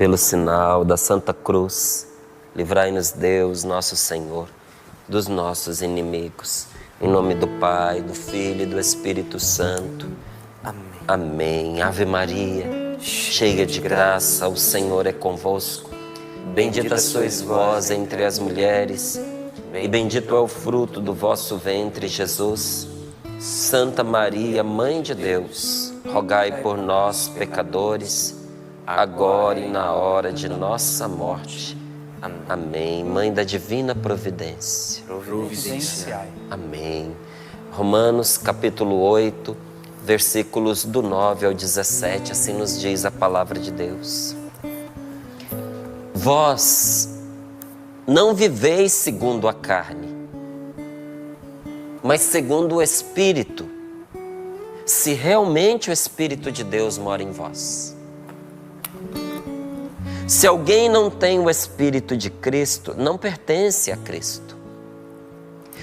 Pelo sinal da Santa Cruz, livrai-nos Deus, nosso Senhor, dos nossos inimigos. Em nome do Pai, do Filho e do Espírito Santo. Amém. Amém. Ave Maria, cheia de graça, o Senhor é convosco. Bendita sois vós entre as mulheres, e bendito é o fruto do vosso ventre, Jesus. Santa Maria, Mãe de Deus, rogai por nós, pecadores, agora e na hora de nossa morte. Amém. Mãe da Divina Providência, Providenciai. amém. Romanos capítulo 8, versículos do 9 ao 17, assim nos diz a palavra de Deus. Vós não viveis segundo a carne, mas segundo o Espírito, se realmente o Espírito de Deus mora em vós. Se alguém não tem o Espírito de Cristo, não pertence a Cristo.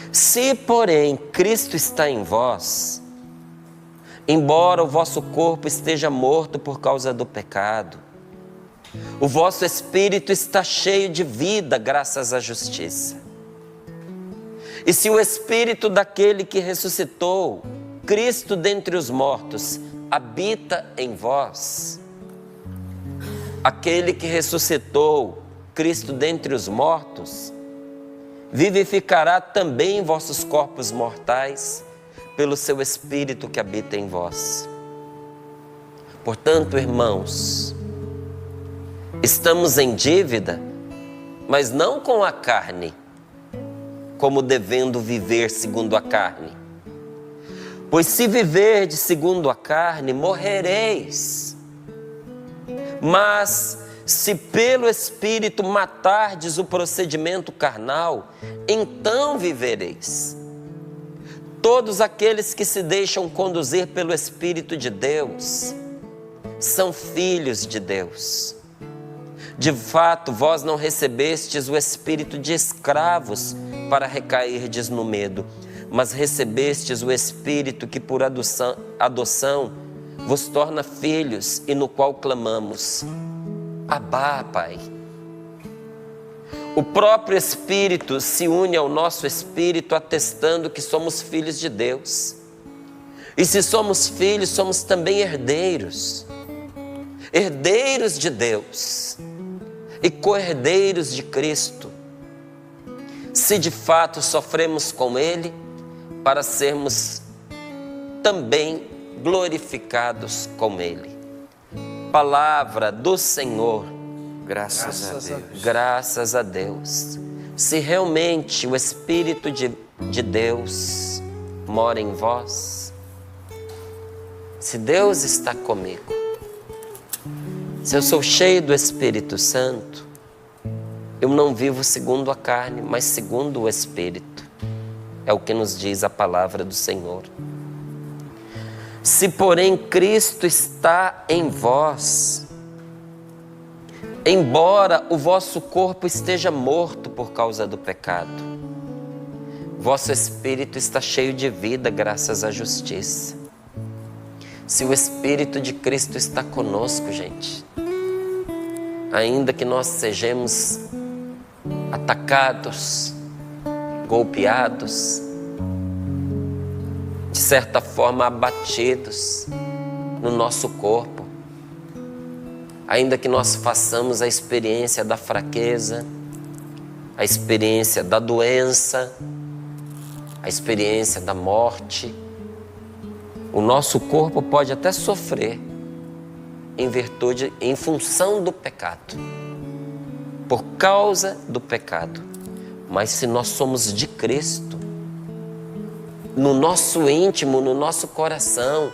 Se, porém, Cristo está em vós, embora o vosso corpo esteja morto por causa do pecado, o vosso espírito está cheio de vida graças à justiça. E se o Espírito daquele que ressuscitou Cristo dentre os mortos habita em vós, aquele que ressuscitou Cristo dentre os mortos vivificará também vossos corpos mortais pelo seu Espírito que habita em vós. Portanto, irmãos, estamos em dívida, mas não com a carne, como devendo viver segundo a carne. Pois se viverdes segundo a carne, morrereis. Mas se pelo Espírito matardes o procedimento carnal, então vivereis. Todos aqueles que se deixam conduzir pelo Espírito de Deus são filhos de Deus. De fato, vós não recebestes o espírito de escravos para recairdes no medo, mas recebestes o Espírito que por adoção vos torna filhos e no qual clamamos: Abá, Pai. O próprio Espírito se une ao nosso espírito, atestando que somos filhos de Deus. E se somos filhos, somos também herdeiros. Herdeiros de Deus e co-herdeiros de Cristo, se de fato sofremos com Ele, para sermos também glorificados com Ele. Palavra do Senhor. Graças a Deus. Graças a Deus. Se realmente o Espírito de Deus mora em vós, se Deus está comigo, se eu sou cheio do Espírito Santo, eu não vivo segundo a carne, mas segundo o Espírito. É o que nos diz a palavra do Senhor. Se, porém, Cristo está em vós, embora o vosso corpo esteja morto por causa do pecado, vosso espírito está cheio de vida graças à justiça. Se o Espírito de Cristo está conosco, gente, ainda que nós sejamos atacados, golpeados, de certa forma abatidos no nosso corpo, ainda que nós façamos a experiência da fraqueza, a experiência da doença, a experiência da morte, o nosso corpo pode até sofrer em função do pecado, por causa do pecado. Mas se nós somos de Cristo, no nosso íntimo, no nosso coração,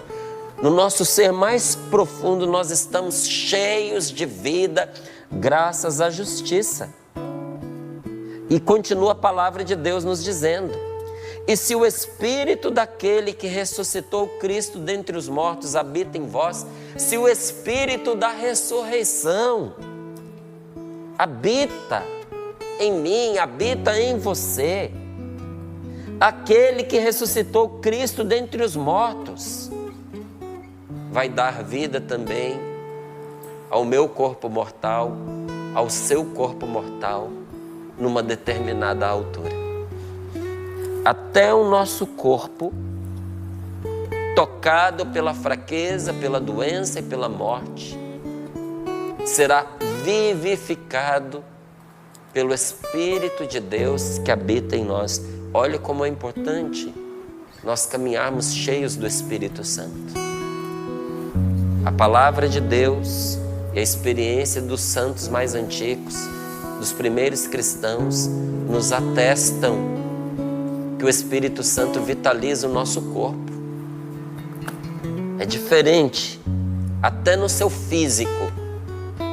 no nosso ser mais profundo, nós estamos cheios de vida, graças à justiça. E continua a palavra de Deus nos dizendo: e se o Espírito daquele que ressuscitou Cristo dentre os mortos habita em vós, se o Espírito da ressurreição habita em mim, habita em você, aquele que ressuscitou Cristo dentre os mortos vai dar vida também ao meu corpo mortal, ao seu corpo mortal, numa determinada altura. Até o nosso corpo, tocado pela fraqueza, pela doença e pela morte, será vivificado pelo Espírito de Deus que habita em nós. Olha como é importante nós caminharmos cheios do Espírito Santo. A palavra de Deus e a experiência dos santos mais antigos, dos primeiros cristãos, nos atestam que o Espírito Santo vitaliza o nosso corpo. É diferente, até no seu físico,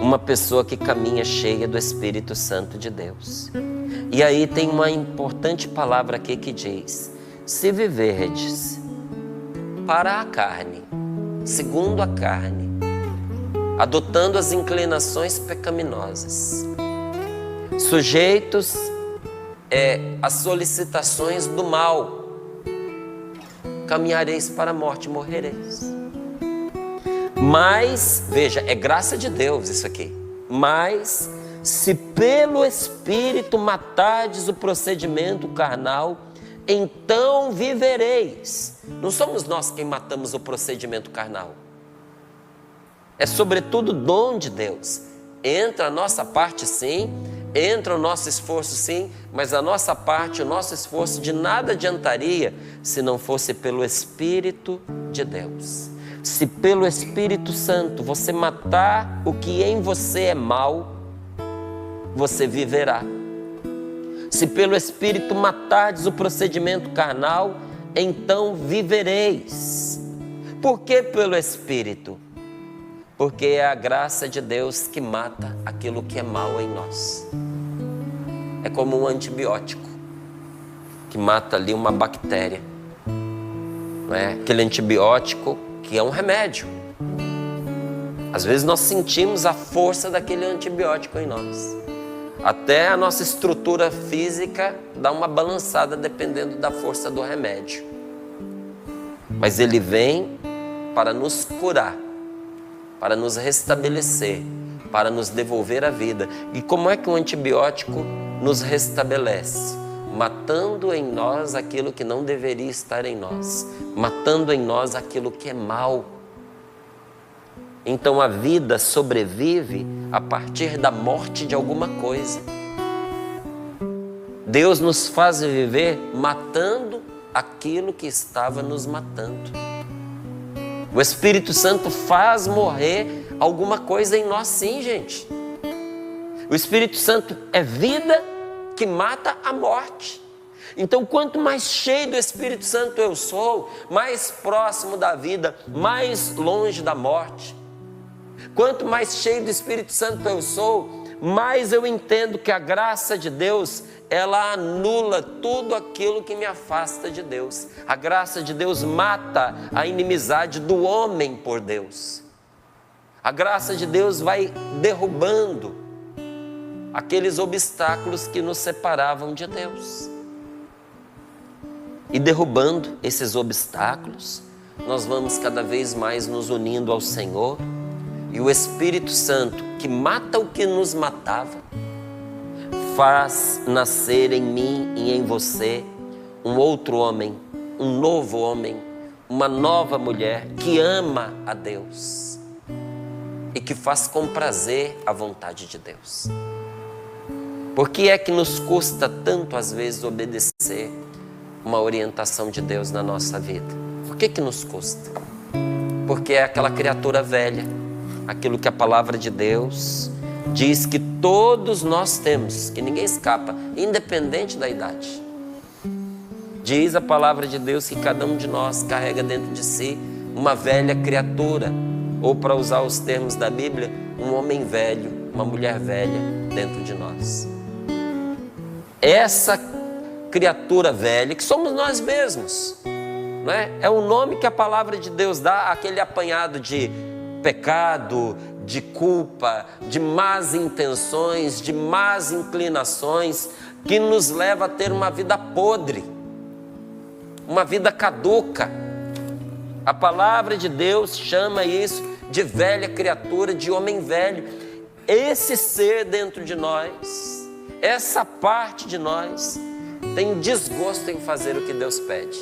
uma pessoa que caminha cheia do Espírito Santo de Deus. E aí tem uma importante palavra aqui que diz: se viverdes para a carne, segundo a carne, adotando as inclinações pecaminosas, sujeitos às solicitações do mal, caminhareis para a morte e morrereis. Mas, veja, é graça de Deus isso aqui. Mas, se pelo Espírito matardes o procedimento carnal, então vivereis. Não somos nós quem matamos o procedimento carnal. É sobretudo dom de Deus. Entra a nossa parte sim, entra o nosso esforço sim, mas a nossa parte, o nosso esforço de nada adiantaria se não fosse pelo Espírito de Deus. Se pelo Espírito Santo você matar o que em você é mal, você viverá. Se pelo Espírito matardes o procedimento carnal, então vivereis. Por que pelo Espírito? Porque é a graça de Deus que mata aquilo que é mal em nós. É como um antibiótico que mata ali uma bactéria. Não é? Aquele antibiótico que é um remédio. Às vezes nós sentimos a força daquele antibiótico em nós. Até a nossa estrutura física dá uma balançada dependendo da força do remédio. Mas ele vem para nos curar, para nos restabelecer, para nos devolver a vida. E como é que um antibiótico nos restabelece? Matando em nós aquilo que não deveria estar em nós, matando em nós aquilo que é mal. Então a vida sobrevive a partir da morte de alguma coisa. Deus nos faz viver matando aquilo que estava nos matando. O Espírito Santo faz morrer alguma coisa em nós sim, gente. O Espírito Santo é vida que mata a morte. Então, quanto mais cheio do Espírito Santo eu sou, mais próximo da vida, mais longe da morte. Quanto mais cheio do Espírito Santo eu sou, mais eu entendo que a graça de Deus, ela anula tudo aquilo que me afasta de Deus. A graça de Deus mata a inimizade do homem por Deus. A graça de Deus vai derrubando aqueles obstáculos que nos separavam de Deus. E derrubando esses obstáculos, nós vamos cada vez mais nos unindo ao Senhor. E o Espírito Santo, que mata o que nos matava, faz nascer em mim e em você um outro homem, um novo homem, uma nova mulher que ama a Deus e que faz com prazer a vontade de Deus. Por que é que nos custa tanto às vezes obedecer uma orientação de Deus na nossa vida? Por que nos custa? Porque é aquela criatura velha, aquilo que a palavra de Deus diz que todos nós temos, que ninguém escapa, independente da idade. Diz a palavra de Deus que cada um de nós carrega dentro de si uma velha criatura, ou para usar os termos da Bíblia, um homem velho, uma mulher velha dentro de nós. Essa criatura velha, que somos nós mesmos, não é? É o nome que a palavra de Deus dá àquele apanhado de pecado, de culpa, de más intenções, de más inclinações, que nos leva a ter uma vida podre, uma vida caduca. A palavra de Deus chama isso de velha criatura, de homem velho. Esse ser dentro de nós, essa parte de nós, tem desgosto em fazer o que Deus pede,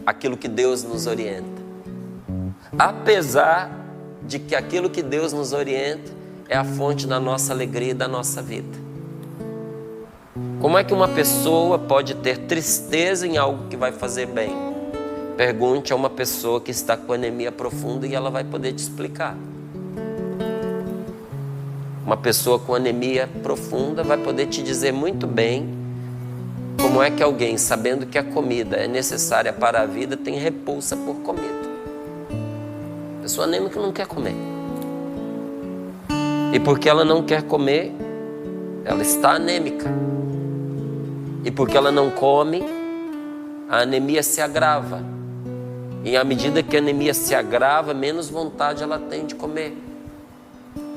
aquilo que Deus nos orienta. Apesar de que aquilo que Deus nos orienta é a fonte da nossa alegria e da nossa vida. Como é que uma pessoa pode ter tristeza em algo que vai fazer bem? Pergunte a uma pessoa que está com anemia profunda e ela vai poder te explicar. Uma pessoa com anemia profunda vai poder te dizer muito bem como é que alguém, sabendo que a comida é necessária para a vida, tem repulsa por comida. A pessoa anêmica não quer comer. E porque ela não quer comer, ela está anêmica. E porque ela não come, a anemia se agrava. E à medida que a anemia se agrava, menos vontade ela tem de comer.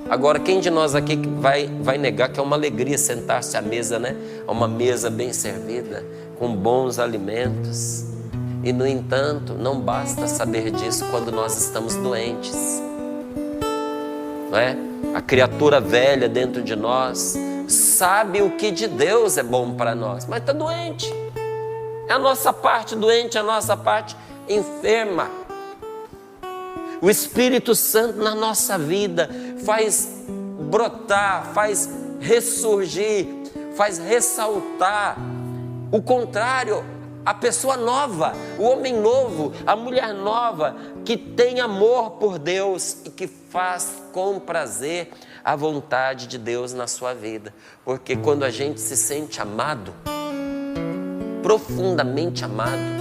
Agora, quem de nós aqui vai negar que é uma alegria sentar-se à mesa, né? Uma mesa bem servida, com bons alimentos. E, no entanto, não basta saber disso quando nós estamos doentes. Não é? A criatura velha dentro de nós sabe o que de Deus é bom para nós, mas está doente. É a nossa parte doente, a nossa parte enferma. O Espírito Santo na nossa vida faz brotar, faz ressurgir, faz ressaltar o contrário, a pessoa nova, o homem novo, a mulher nova, que tem amor por Deus e que faz com prazer a vontade de Deus na sua vida. Porque quando a gente se sente amado, profundamente amado,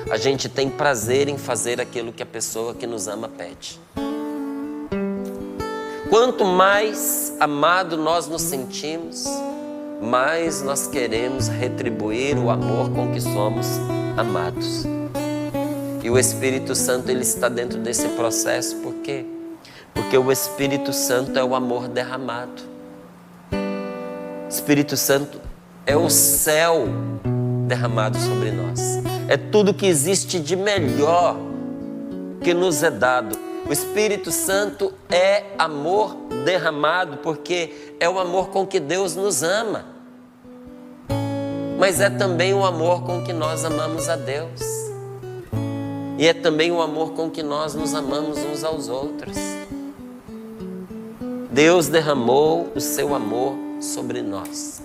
a gente tem prazer em fazer aquilo que a pessoa que nos ama pede. Quanto mais amado nós nos sentimos, mais nós queremos retribuir o amor com que somos amados. E o Espírito Santo, ele está dentro desse processo. Por quê? Porque o Espírito Santo é o amor derramado. O Espírito Santo é o céu derramado sobre nós. É tudo que existe de melhor que nos é dado. O Espírito Santo é amor derramado, porque é o amor com que Deus nos ama. Mas é também o amor com que nós amamos a Deus. E é também o amor com que nós nos amamos uns aos outros. Deus derramou o seu amor sobre nós.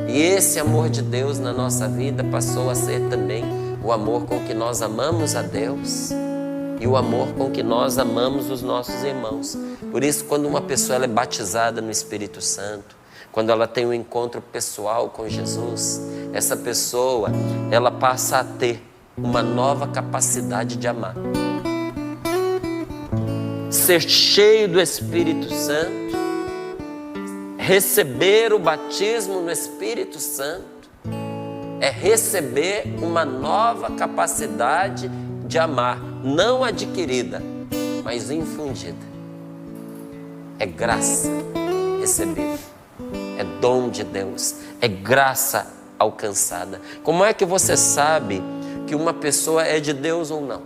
E esse amor de Deus na nossa vida passou a ser também o amor com que nós amamos a Deus e o amor com que nós amamos os nossos irmãos. Por isso, quando uma pessoa ela é batizada no Espírito Santo, quando ela tem um encontro pessoal com Jesus, essa pessoa, ela passa a ter uma nova capacidade de amar. Ser cheio do Espírito Santo, receber o batismo no Espírito Santo, é receber uma nova capacidade de amar, não adquirida, mas infundida. É graça recebida, é dom de Deus, é graça alcançada. Como é que você sabe que uma pessoa é de Deus ou não?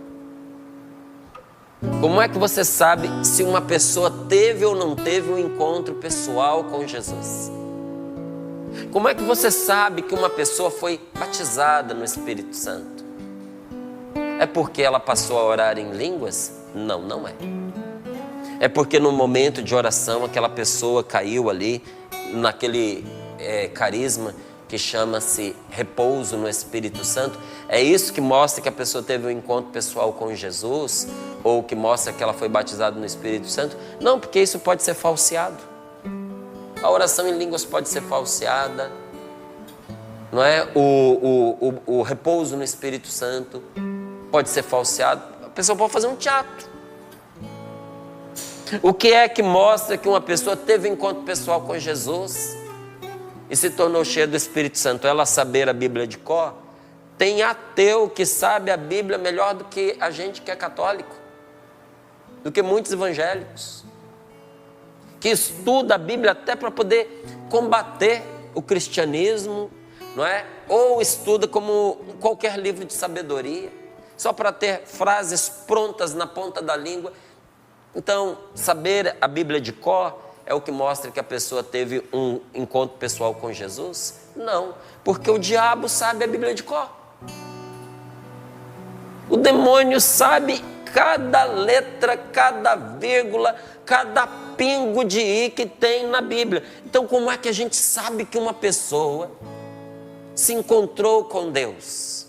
Como é que você sabe se uma pessoa teve ou não teve um encontro pessoal com Jesus? Como é que você sabe que uma pessoa foi batizada no Espírito Santo? É porque ela passou a orar em línguas? Não, não é. É porque no momento de oração aquela pessoa caiu ali naquele carisma que chama-se repouso no Espírito Santo. É isso que mostra que a pessoa teve um encontro pessoal com Jesus, ou que mostra que ela foi batizada no Espírito Santo? Não, porque isso pode ser falseado. A oração em línguas pode ser falseada, não é? O repouso no Espírito Santo pode ser falseado. A pessoa pode fazer um teatro. O que é que mostra que uma pessoa teve um encontro pessoal com Jesus e se tornou cheia do Espírito Santo? Ela saber a Bíblia de cor? Tem ateu que sabe a Bíblia melhor do que a gente que é católico, do que muitos evangélicos, que estuda a Bíblia até para poder combater o cristianismo, não é? Ou estuda como qualquer livro de sabedoria. só para ter frases prontas na ponta da língua. Então, saber a Bíblia de cor é o que mostra que a pessoa teve um encontro pessoal com Jesus? Não, porque o diabo sabe a Bíblia de cor. O demônio sabe cada letra, cada vírgula, cada pingo de i que tem na Bíblia. Então, como é que a gente sabe que uma pessoa se encontrou com Deus?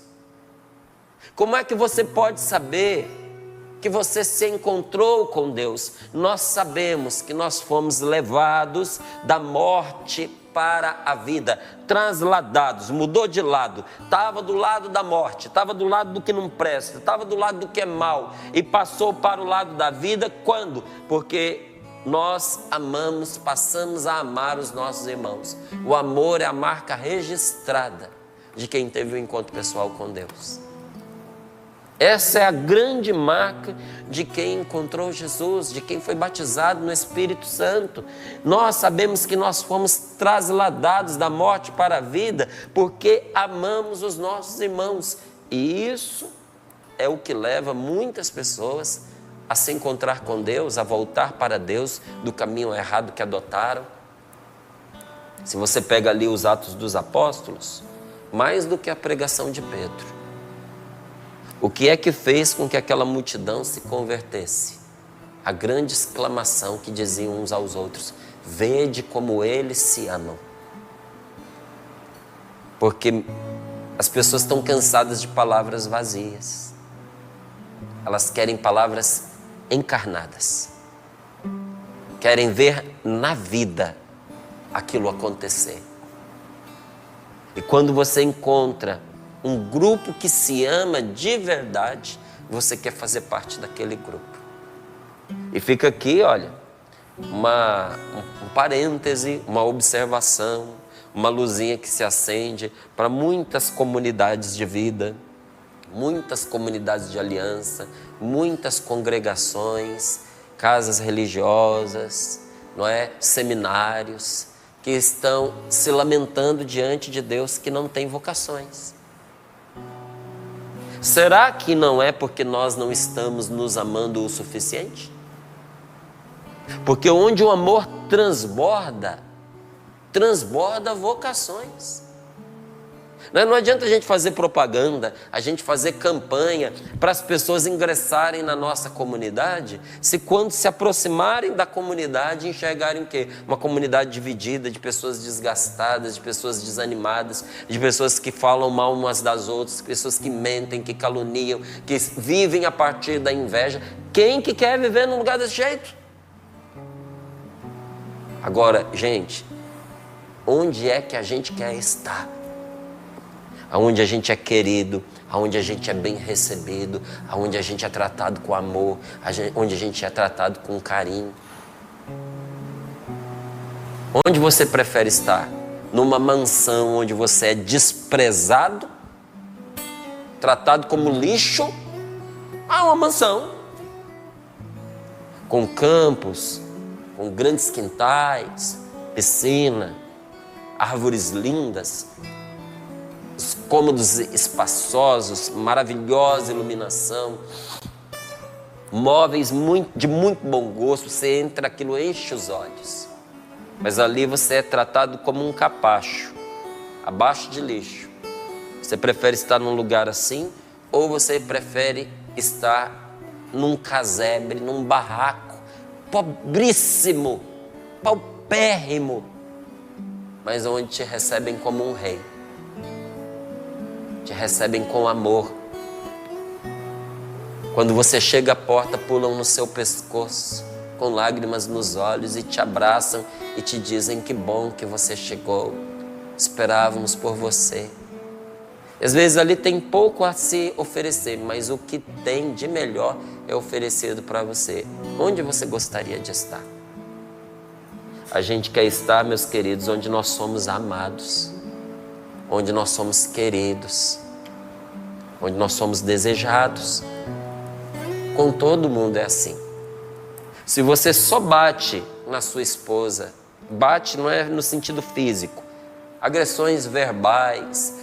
Como é que você pode saber que você se encontrou com Deus? Nós sabemos que nós fomos levados da morte para a vida, transladados, mudou de lado, estava do lado da morte, estava do lado do que não presta, estava do lado do que é mal e passou para o lado da vida. Quando? Porque nós amamos, passamos a amar os nossos irmãos. O amor é a marca registrada de quem teve um encontro pessoal com Deus. Essa é a grande marca de quem encontrou Jesus, de quem foi batizado no Espírito Santo. Nós sabemos que nós fomos trasladados da morte para a vida porque amamos os nossos irmãos. E isso é o que leva muitas pessoas a se encontrar com Deus, a voltar para Deus do caminho errado que adotaram. Se você pega ali os Atos dos Apóstolos, mais do que a pregação de Pedro, o que é que fez com que aquela multidão se convertesse? A grande exclamação que diziam uns aos outros: vede como eles se amam. Porque as pessoas estão cansadas de palavras vazias. Elas querem palavras encarnadas. Querem ver na vida aquilo acontecer. E quando você encontra um grupo que se ama de verdade, você quer fazer parte daquele grupo. E fica aqui, olha, um parêntese, uma observação, uma luzinha que se acende para muitas comunidades de vida, muitas comunidades de aliança, muitas congregações, casas religiosas, não é? Seminários, que estão se lamentando diante de Deus que não tem vocações. Será que não é porque nós não estamos nos amando o suficiente? Porque onde o amor transborda vocações. Não adianta a gente fazer propaganda, a gente fazer campanha para as pessoas ingressarem na nossa comunidade, se quando se aproximarem da comunidade enxergarem o quê? Uma comunidade dividida, de pessoas desgastadas, de pessoas desanimadas, de pessoas que falam mal umas das outras, pessoas que mentem, que caluniam, que vivem a partir da inveja. Quem que quer viver num lugar desse jeito? Agora, gente, onde é que a gente quer estar? Aonde a gente é querido, aonde a gente é bem recebido, aonde a gente é tratado com amor, onde a gente é tratado com carinho. Onde você prefere estar? Numa mansão onde você é desprezado, tratado como lixo? Uma mansão com campos, com grandes quintais, piscina, árvores lindas, os cômodos espaçosos, maravilhosa iluminação, móveis de muito bom gosto. Você entra, aquilo enche os olhos. Mas ali você é tratado como um capacho, abaixo de lixo. Você prefere estar num lugar assim, ou você prefere estar num casebre, num barraco, pobríssimo, paupérrimo, mas onde te recebem como um rei, te recebem com amor. Quando você chega à porta, pulam no seu pescoço, com lágrimas nos olhos, e te abraçam e te dizem: que bom que você chegou, esperávamos por você. Às vezes ali tem pouco a se oferecer, mas o que tem de melhor é oferecido para você. Onde você gostaria de estar? A gente quer estar, meus queridos, onde nós somos amados, onde nós somos queridos, onde nós somos desejados. Com todo mundo é assim. Se você só bate na sua esposa, bate não é no sentido físico, agressões verbais,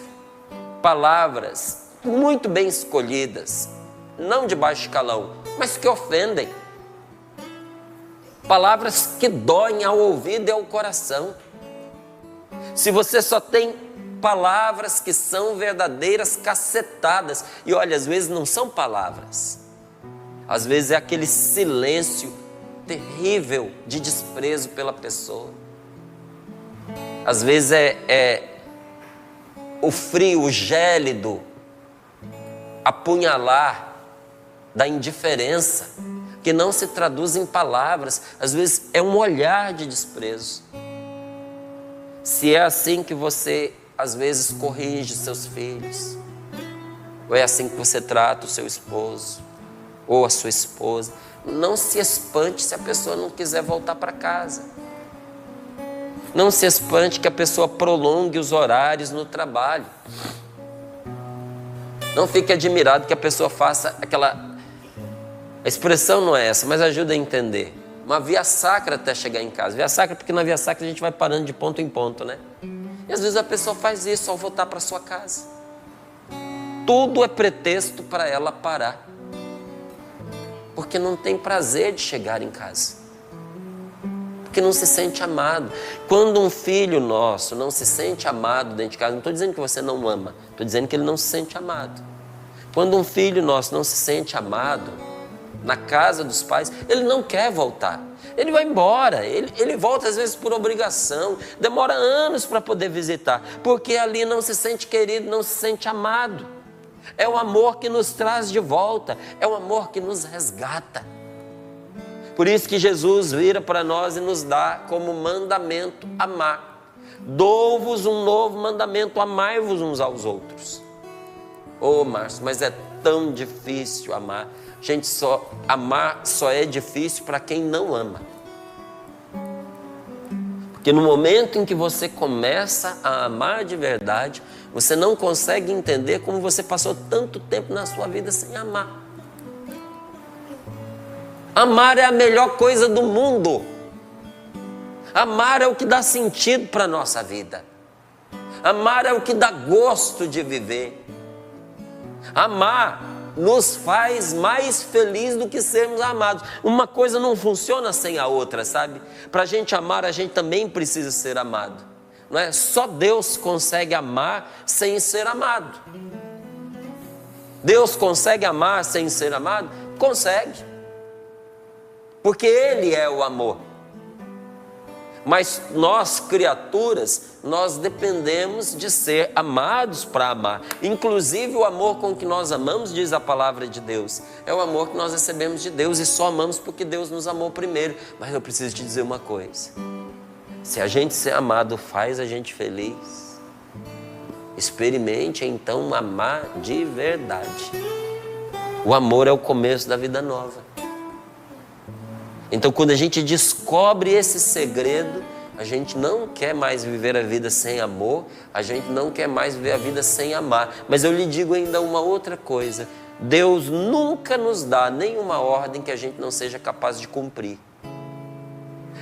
palavras muito bem escolhidas, não de baixo escalão, mas que ofendem. Palavras que doem ao ouvido e ao coração. Se você só tem palavras que são verdadeiras cacetadas, e olha, às vezes não são palavras, às vezes é aquele silêncio terrível de desprezo pela pessoa. Às vezes é o frio, o gélido apunhalar da indiferença, que não se traduz em palavras, às vezes é um olhar de desprezo. Se é assim que você às vezes corrige seus filhos, ou é assim que você trata o seu esposo ou a sua esposa, não se espante se a pessoa não quiser voltar para casa. Não se espante que a pessoa prolongue os horários no trabalho. Não fique admirado que a pessoa faça aquela... A expressão não é essa, mas ajuda a entender. Uma via sacra até chegar em casa. Via sacra porque na via sacra a gente vai parando de ponto em ponto, né? E às vezes a pessoa faz isso ao voltar para sua casa. Tudo é pretexto para ela parar. Porque não tem prazer de chegar em casa. Porque não se sente amado. Quando um filho nosso não se sente amado dentro de casa, não estou dizendo que você não ama, estou dizendo que ele não se sente amado. Quando um filho nosso não se sente amado na casa dos pais, ele não quer voltar. Ele vai embora, ele volta às vezes por obrigação, demora anos para poder visitar, porque ali não se sente querido, não se sente amado. É o amor que nos traz de volta, é o amor que nos resgata. Por isso que Jesus vira para nós e nos dá como mandamento amar. Dou-vos um novo mandamento, amai-vos uns aos outros. Ô Márcio, mas é tão difícil amar. Gente, amar só é difícil para quem não ama. Porque no momento em que você começa a amar de verdade, você não consegue entender como você passou tanto tempo na sua vida sem amar. Amar é a melhor coisa do mundo. Amar é o que dá sentido para a nossa vida. Amar é o que dá gosto de viver. Amar nos faz mais feliz do que sermos amados. Uma coisa não funciona sem a outra, sabe? Para a gente amar, a gente também precisa ser amado. Não é? Só Deus consegue amar sem ser amado. Deus consegue amar sem ser amado? Consegue. Porque Ele é o amor. Mas nós, criaturas, nós dependemos de ser amados para amar. Inclusive o amor com que nós amamos, diz a palavra de Deus, é o amor que nós recebemos de Deus e só amamos porque Deus nos amou primeiro. Mas eu preciso te dizer uma coisa. Se a gente ser amado faz a gente feliz, experimente então amar de verdade. O amor é o começo da vida nova. Então, quando a gente descobre esse segredo, a gente não quer mais viver a vida sem amor, a gente não quer mais viver a vida sem amar. Mas eu lhe digo ainda uma outra coisa: Deus nunca nos dá nenhuma ordem que a gente não seja capaz de cumprir.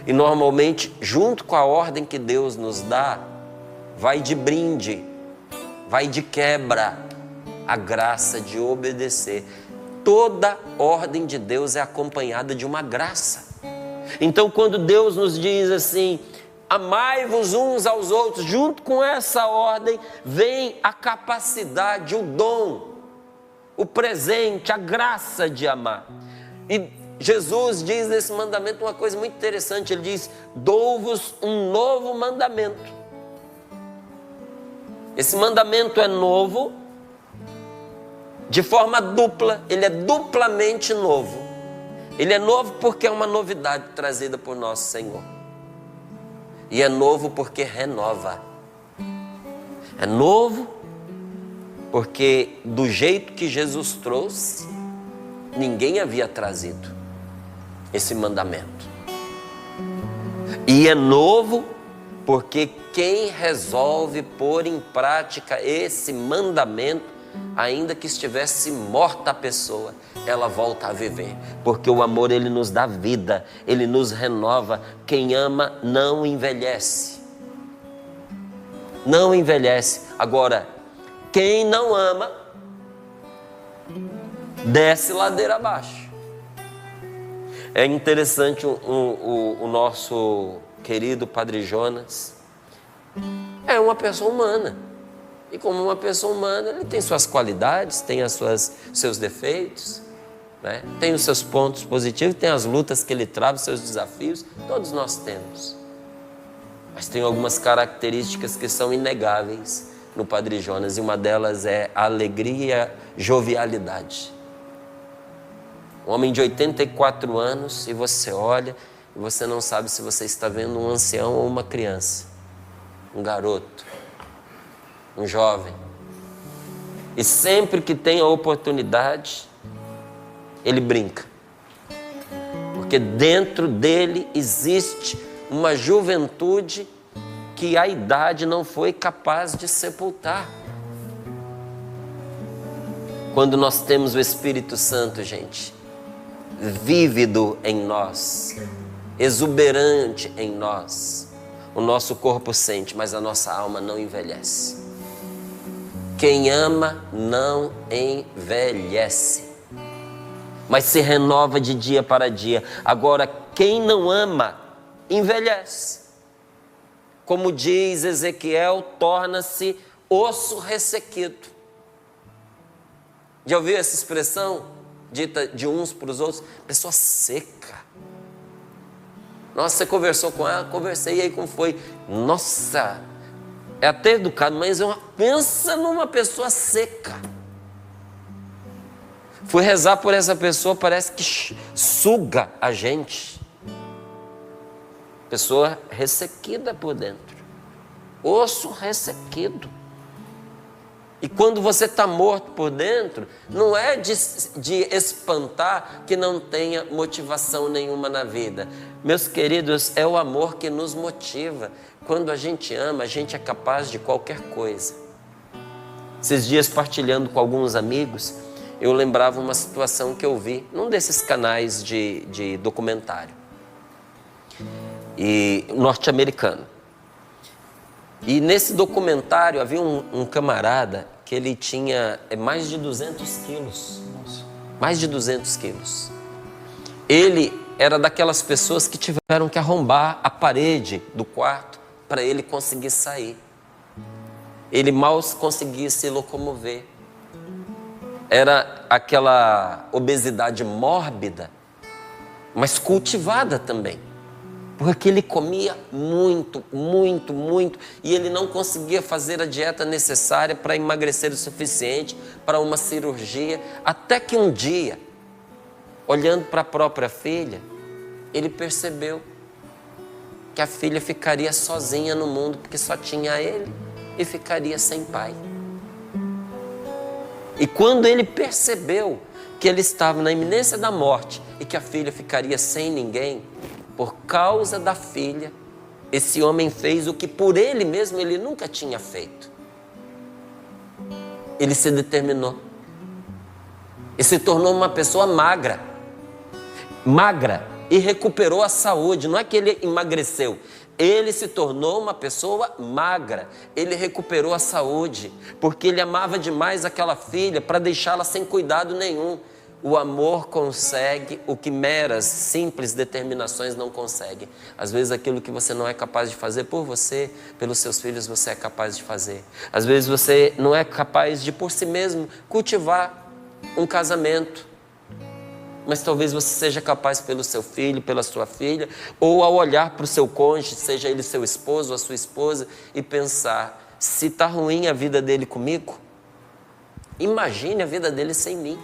E normalmente, junto com a ordem que Deus nos dá, vai de brinde, vai de quebra, a graça de obedecer. Toda ordem de Deus é acompanhada de uma graça. Então, quando Deus nos diz assim, amai-vos uns aos outros, junto com essa ordem, vem a capacidade, o dom, o presente, a graça de amar. E Jesus diz nesse mandamento uma coisa muito interessante, ele diz, dou-vos um novo mandamento. Esse mandamento é novo, de forma dupla, ele é duplamente novo. Ele é novo porque é uma novidade trazida por nosso Senhor. E é novo porque renova. É novo porque do jeito que Jesus trouxe, ninguém havia trazido esse mandamento. E é novo porque quem resolve pôr em prática esse mandamento, ainda que estivesse morta a pessoa, ela volta a viver, porque o amor ele nos dá vida, ele nos renova. Quem ama não envelhece, não envelhece. Agora, quem não ama desce ladeira abaixo. É interessante o nosso querido Padre Jonas. É uma pessoa humana. E como uma pessoa humana, ele tem suas qualidades, tem seus defeitos, né? Tem os seus pontos positivos, tem as lutas que ele trava, os seus desafios. Todos nós temos. Mas tem algumas características que são inegáveis no Padre Jonas. E uma delas é a alegria e a jovialidade. Um homem de 84 anos, e você olha e você não sabe se você está vendo um ancião ou uma criança, um garoto, um jovem. E sempre que tem a oportunidade, ele brinca. Porque dentro dele existe uma juventude que a idade não foi capaz de sepultar. Quando nós temos o Espírito Santo, gente, vívido em nós, exuberante em nós, o nosso corpo sente, mas a nossa alma não envelhece. Quem ama não envelhece, mas se renova de dia para dia. Agora, quem não ama, envelhece. Como diz Ezequiel, torna-se osso ressequido. Já ouviu essa expressão dita de uns para os outros? Pessoa seca. Nossa, você conversou com ela? Conversei, e aí como foi? Nossa, é até educado, mas pensa numa pessoa seca. Fui rezar por essa pessoa, parece que suga a gente. Pessoa ressequida por dentro. Osso ressequido. E quando você está morto por dentro, não é de espantar que não tenha motivação nenhuma na vida. Meus queridos, é o amor que nos motiva. Quando a gente ama, a gente é capaz de qualquer coisa. Esses dias, partilhando com alguns amigos, eu lembrava uma situação que eu vi num desses canais de documentário norte-americano. E nesse documentário havia um camarada que ele tinha mais de 200 quilos. Mais de 200 quilos. Ele era daquelas pessoas que tiveram que arrombar a parede do quarto para ele conseguir sair. Ele mal conseguia se locomover. Era aquela obesidade mórbida, mas cultivada também. Porque ele comia muito, muito, muito, e ele não conseguia fazer a dieta necessária para emagrecer o suficiente para uma cirurgia, até que um dia, olhando para a própria filha, ele percebeu que a filha ficaria sozinha no mundo, porque só tinha ele, e ficaria sem pai. E quando ele percebeu que ele estava na iminência da morte e que a filha ficaria sem ninguém, por causa da filha, esse homem fez o que por ele mesmo ele nunca tinha feito. Ele se determinou. E se tornou uma pessoa magra. Magra. E recuperou a saúde. Não é que ele emagreceu. Ele se tornou uma pessoa magra. Ele recuperou a saúde. Porque ele amava demais aquela filha para deixá-la sem cuidado nenhum. O amor consegue o que meras, simples determinações não conseguem. Às vezes aquilo que você não é capaz de fazer por você, pelos seus filhos, você é capaz de fazer. Às vezes você não é capaz de, por si mesmo, cultivar um casamento. Mas talvez você seja capaz pelo seu filho, pela sua filha, ou ao olhar para o seu cônjuge, seja ele seu esposo ou a sua esposa, e pensar, se está ruim a vida dele comigo, imagine a vida dele sem mim.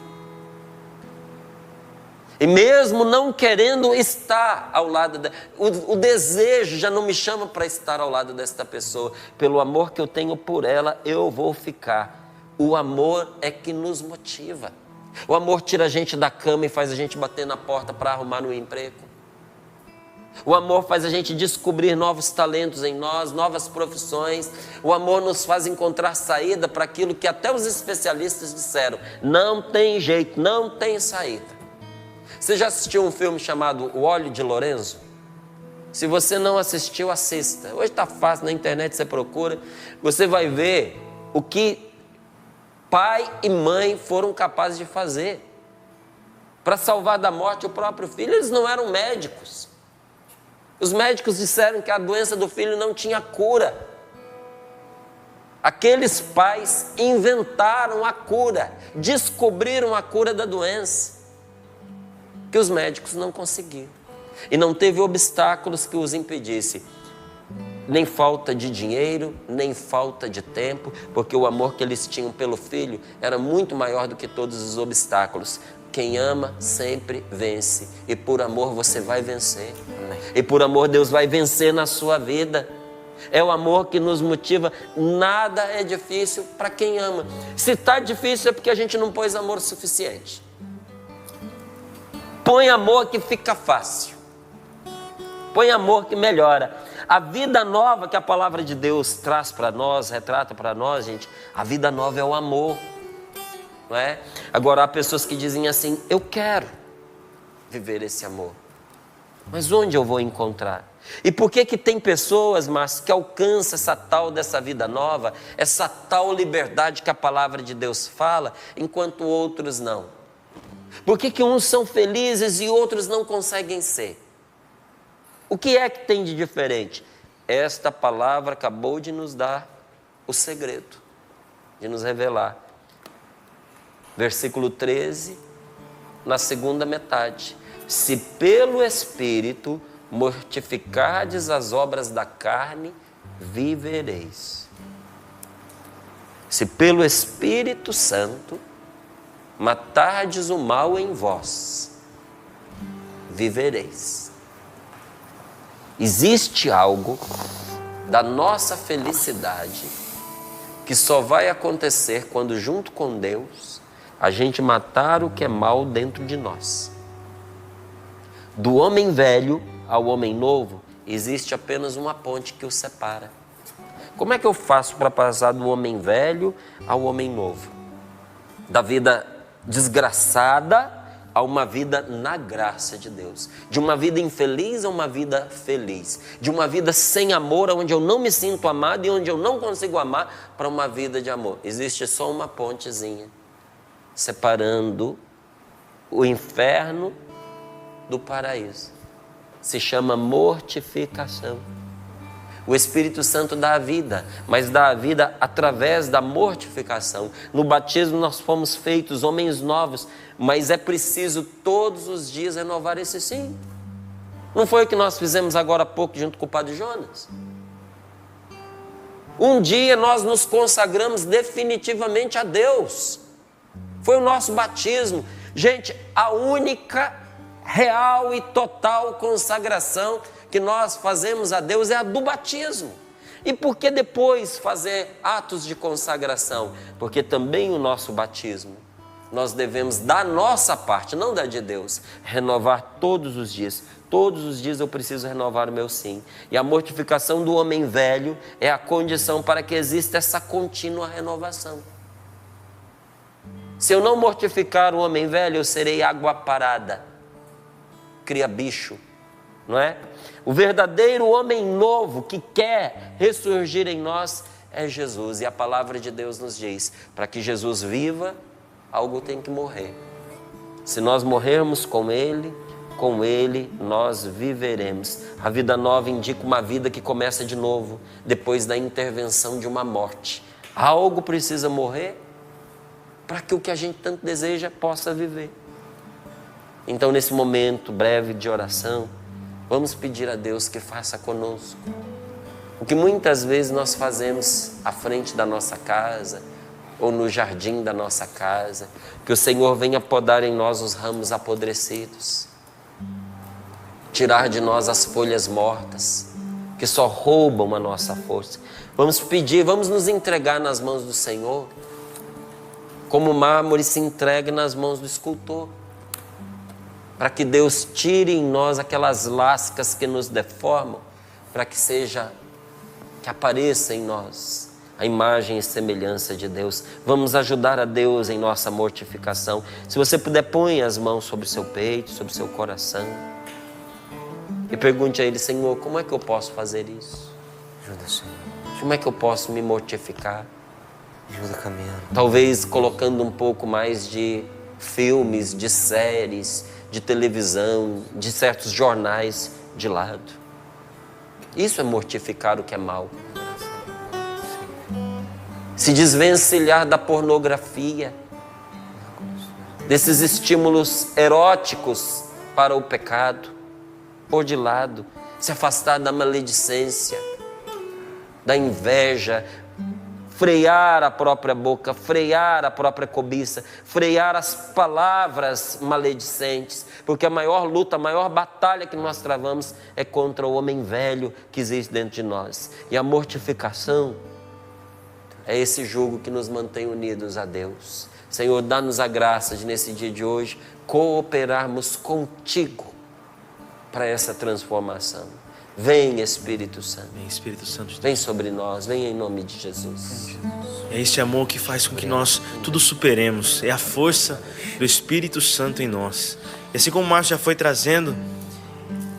E mesmo não querendo estar ao lado dela, o desejo já não me chama para estar ao lado desta pessoa. Pelo amor que eu tenho por ela, eu vou ficar. O amor é que nos motiva. O amor tira a gente da cama e faz a gente bater na porta para arrumar um emprego. O amor faz a gente descobrir novos talentos em nós, novas profissões. O amor nos faz encontrar saída para aquilo que até os especialistas disseram. Não tem jeito, não tem saída. Você já assistiu um filme chamado O Óleo de Lorenzo? Se você não assistiu, assista. Hoje está fácil, na internet você procura. Você vai ver o que pai e mãe foram capazes de fazer para salvar da morte o próprio filho. Eles não eram médicos. Os médicos disseram que a doença do filho não tinha cura. Aqueles pais inventaram a cura, descobriram a cura da doença, que os médicos não conseguiram. E não teve obstáculos que os impedisse, nem falta de dinheiro, nem falta de tempo, porque o amor que eles tinham pelo filho era muito maior do que todos os obstáculos. Quem ama sempre vence, e por amor você vai vencer. Amém. E por amor Deus vai vencer na sua vida. É o amor que nos motiva. Nada é difícil para quem ama. Se está difícil é porque a gente não pôs amor suficiente. Põe amor que fica fácil. Põe amor que melhora. A vida nova que a palavra de Deus traz para nós, retrata para nós, gente, a vida nova é o amor. Não é? Agora há pessoas que dizem assim: eu quero viver esse amor, mas onde eu vou encontrar? E por que tem pessoas, mas que alcançam essa tal dessa vida nova, essa tal liberdade que a palavra de Deus fala, enquanto outros não? Por que uns são felizes e outros não conseguem ser? O que é que tem de diferente? Esta palavra acabou de nos dar o segredo, de nos revelar. Versículo 13, na segunda metade: se pelo Espírito mortificardes as obras da carne, vivereis. Se pelo Espírito Santo matardes o mal em vós, vivereis. Existe algo da nossa felicidade que só vai acontecer quando, junto com Deus, a gente matar o que é mal dentro de nós. Do homem velho ao homem novo, existe apenas uma ponte que o separa. Como é que eu faço para passar do homem velho ao homem novo? Da vida desgraçada a uma vida na graça de Deus. De uma vida infeliz a uma vida feliz. De uma vida sem amor, onde eu não me sinto amado e onde eu não consigo amar, para uma vida de amor. Existe só uma pontezinha separando o inferno do paraíso. Se chama mortificação. O Espírito Santo dá a vida, mas dá a vida através da mortificação. No batismo nós fomos feitos homens novos, mas é preciso todos os dias renovar esse sim. Não foi o que nós fizemos agora há pouco junto com o Padre Jonas? Um dia nós nos consagramos definitivamente a Deus. Foi o nosso batismo. Gente, a única real e total consagração que nós fazemos a Deus é a do batismo. E por que depois fazer atos de consagração? Porque também o nosso batismo nós devemos, da nossa parte, não da de Deus, renovar todos os dias. Todos os dias eu preciso renovar o meu sim. E a mortificação do homem velho é a condição para que exista essa contínua renovação. Se eu não mortificar o homem velho, eu serei água parada, cria bicho, não é? O verdadeiro homem novo que quer ressurgir em nós é Jesus. E a palavra de Deus nos diz: para que Jesus viva, algo tem que morrer. Se nós morrermos com Ele nós viveremos. A vida nova indica uma vida que começa de novo, depois da intervenção de uma morte. Algo precisa morrer para que o que a gente tanto deseja possa viver. Então, nesse momento breve de oração, vamos pedir a Deus que faça conosco o que muitas vezes nós fazemos à frente da nossa casa ou no jardim da nossa casa. Que o Senhor venha podar em nós os ramos apodrecidos, tirar de nós as folhas mortas que só roubam a nossa força. Vamos pedir, vamos nos entregar nas mãos do Senhor, como o mármore se entrega nas mãos do escultor, para que Deus tire em nós aquelas lascas que nos deformam, para que apareça em nós a imagem e semelhança de Deus. Vamos ajudar a Deus em nossa mortificação. Se você puder, põe as mãos sobre o seu peito, sobre o seu coração, e pergunte a Ele: Senhor, como é que eu posso fazer isso? Ajuda, Senhor. Como é que eu posso me mortificar? Ajuda caminhando. Talvez colocando um pouco mais de filmes, de séries, de televisão, de certos jornais de lado. Isso é mortificar o que é mal. Se desvencilhar da pornografia, desses estímulos eróticos para o pecado, pôr de lado, se afastar da maledicência, da inveja, frear a própria boca, frear a própria cobiça, frear as palavras maledicentes, porque a maior luta, a maior batalha que nós travamos é contra o homem velho que existe dentro de nós. E a mortificação é esse jugo que nos mantém unidos a Deus. Senhor, dá-nos a graça de, nesse dia de hoje, cooperarmos contigo para essa transformação. Vem, Espírito Santo. Vem, Espírito Santo de Deus. Vem sobre nós, vem em nome de Jesus. É este amor que faz com que nós tudo superemos. É a força do Espírito Santo em nós. E assim como o Márcio já foi trazendo,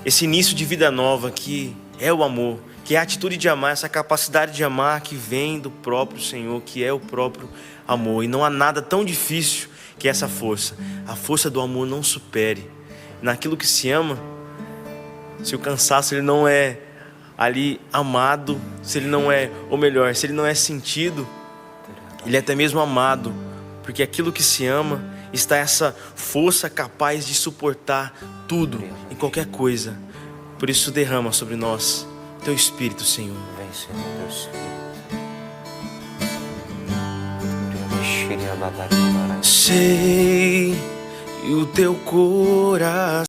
esse início de vida nova que é o amor, que é a atitude de amar, essa capacidade de amar que vem do próprio Senhor, que é o próprio amor. E não há nada tão difícil que essa força. A força do amor não supere. Naquilo que se ama, se o cansaço ele não é ali amado, se ele não é, ou melhor, se ele não é sentido, ele é até mesmo amado, porque aquilo que se ama está essa força capaz de suportar tudo, em qualquer coisa. Por isso derrama sobre nós Teu Espírito, Senhor. Vem, Senhor, Teu Espírito. Sei que o Teu coração